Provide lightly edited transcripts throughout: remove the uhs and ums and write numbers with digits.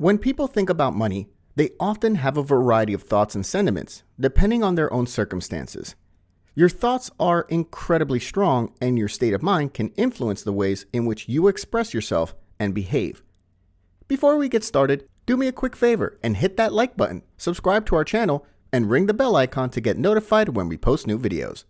When people think about money, they often have a variety of thoughts and sentiments, depending on their own circumstances. Your thoughts are incredibly strong, and your state of mind can influence the ways in which you express yourself and behave. Before we get started, do me a quick favor and hit that like button, subscribe to our channel, and ring the bell icon to get notified when we post new videos.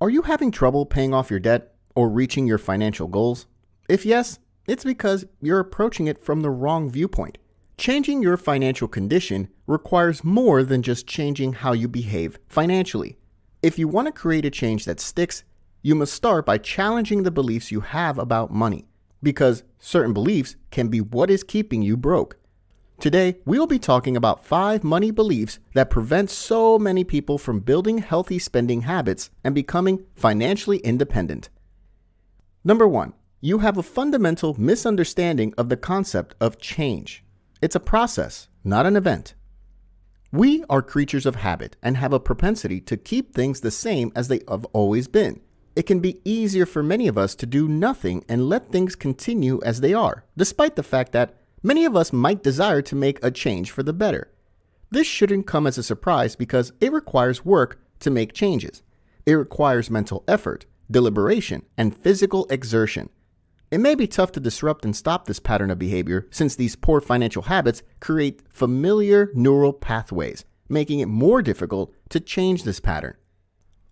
Are you having trouble paying off your debt or reaching your financial goals? If yes, it's because you're approaching it from the wrong viewpoint. Changing your financial condition requires more than just changing how you behave financially. If you want to create a change that sticks, you must start by challenging the beliefs you have about money, because certain beliefs can be what is keeping you broke. Today, we will be talking about 5 money beliefs that prevent so many people from building healthy spending habits and becoming financially independent. Number 1. You have a fundamental misunderstanding of the concept of change. It's a process, not an event. We are creatures of habit and have a propensity to keep things the same as they have always been. It can be easier for many of us to do nothing and let things continue as they are, despite the fact that many of us might desire to make a change for the better. This shouldn't come as a surprise because it requires work to make changes. It requires mental effort, deliberation, and physical exertion. It may be tough to disrupt and stop this pattern of behavior since these poor financial habits create familiar neural pathways, making it more difficult to change this pattern.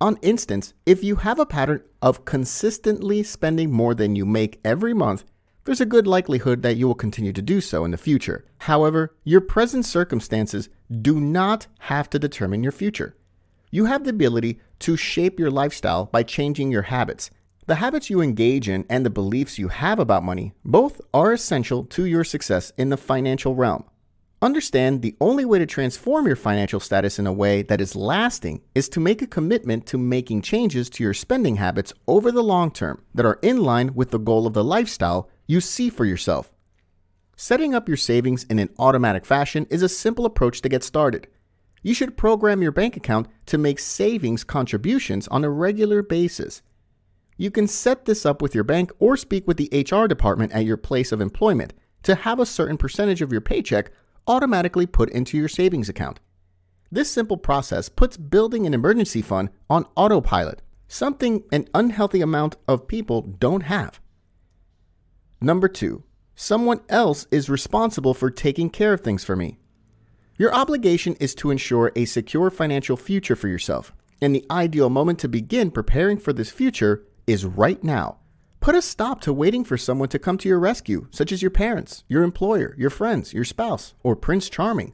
On instance, if you have a pattern of consistently spending more than you make every month, there's a good likelihood that you will continue to do so in the future. However, your present circumstances do not have to determine your future. You have the ability to shape your lifestyle by changing your habits. The habits you engage in and the beliefs you have about money both are essential to your success in the financial realm. Understand the only way to transform your financial status in a way that is lasting is to make a commitment to making changes to your spending habits over the long term that are in line with the goal of the lifestyle you see for yourself. Setting up your savings in an automatic fashion is a simple approach to get started. You should program your bank account to make savings contributions on a regular basis. You can set this up with your bank or speak with the HR department at your place of employment to have a certain percentage of your paycheck automatically put into your savings account. This simple process puts building an emergency fund on autopilot, something an unhealthy amount of people don't have. Number 2, someone else is responsible for taking care of things for me. Your obligation is to ensure a secure financial future for yourself, and the ideal moment to begin preparing for this future is right now. Put a stop to waiting for someone to come to your rescue, such as your parents, your employer, your friends, your spouse, or Prince Charming.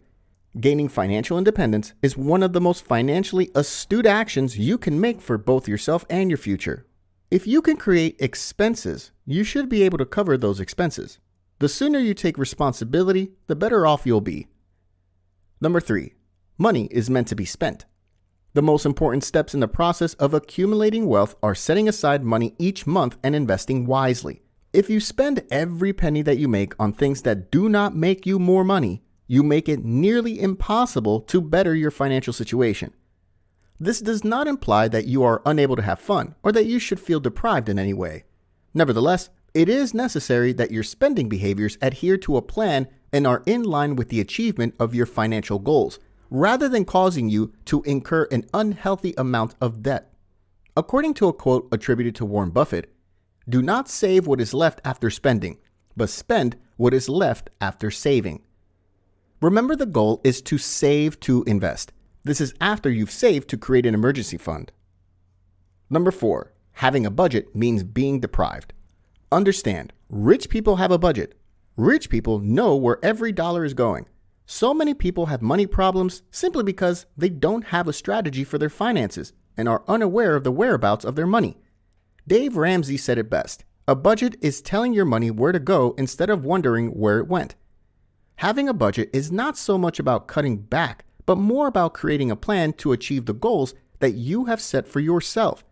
Gaining financial independence is one of the most financially astute actions you can make for both yourself and your future. If you can create expenses, you should be able to cover those expenses. The sooner you take responsibility, the better off you'll be. Number 3, money is meant to be spent. The most important steps in the process of accumulating wealth are setting aside money each month and investing wisely. If you spend every penny that you make on things that do not make you more money, you make it nearly impossible to better your financial situation. This does not imply that you are unable to have fun or that you should feel deprived in any way. Nevertheless, it is necessary that your spending behaviors adhere to a plan and are in line with the achievement of your financial goals, rather than causing you to incur an unhealthy amount of debt. According to a quote attributed to Warren Buffett, "Do not save what is left after spending, but spend what is left after saving." Remember, the goal is to save to invest. This is after you've saved to create an emergency fund. Number 4, having a budget means being deprived. Understand, rich people have a budget. Rich people know where every dollar is going. So many people have money problems simply because they don't have a strategy for their finances and are unaware of the whereabouts of their money. Dave Ramsey said it best: a budget is telling your money where to go instead of wondering where it went. Having a budget is not so much about cutting back, but more about creating a plan to achieve the goals that you have set for yourself.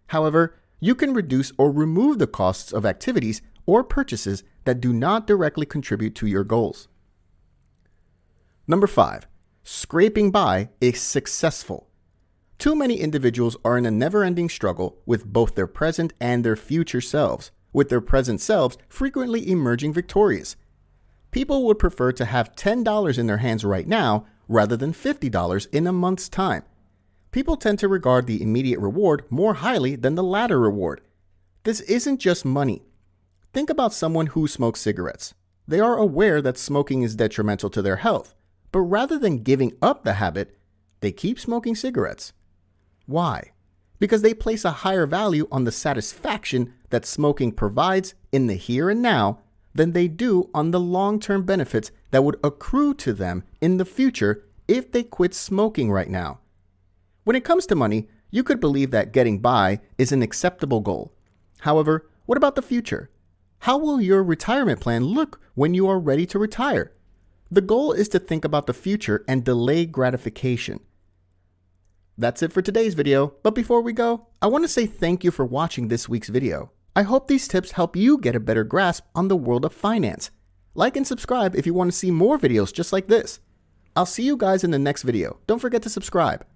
However, you can reduce or remove the costs of activities or purchases that do not directly contribute to your goals. Number 5, scraping by is successful. Too many individuals are in a never-ending struggle with both their present and their future selves, with their present selves frequently emerging victorious. people would prefer to have $10 in their hands right now rather than $50 in a month's time. People tend to regard the immediate reward more highly than the latter reward. This isn't just money. Think about someone who smokes cigarettes. They are aware that smoking is detrimental to their health, but rather than giving up the habit, they keep smoking cigarettes. Why? Because they place a higher value on the satisfaction that smoking provides in the here and now than they do on the long-term benefits that would accrue to them in the future if they quit smoking right now. When it comes to money, you could believe that getting by is an acceptable goal. However, what about the future? How will your retirement plan look when you are ready to retire? The goal is to think about the future and delay gratification. That's it for today's video, but before we go, I want to say thank you for watching this week's video. I hope these tips help you get a better grasp on the world of finance. Like and subscribe if you want to see more videos just like this. I'll see you guys in the next video. Don't forget to subscribe.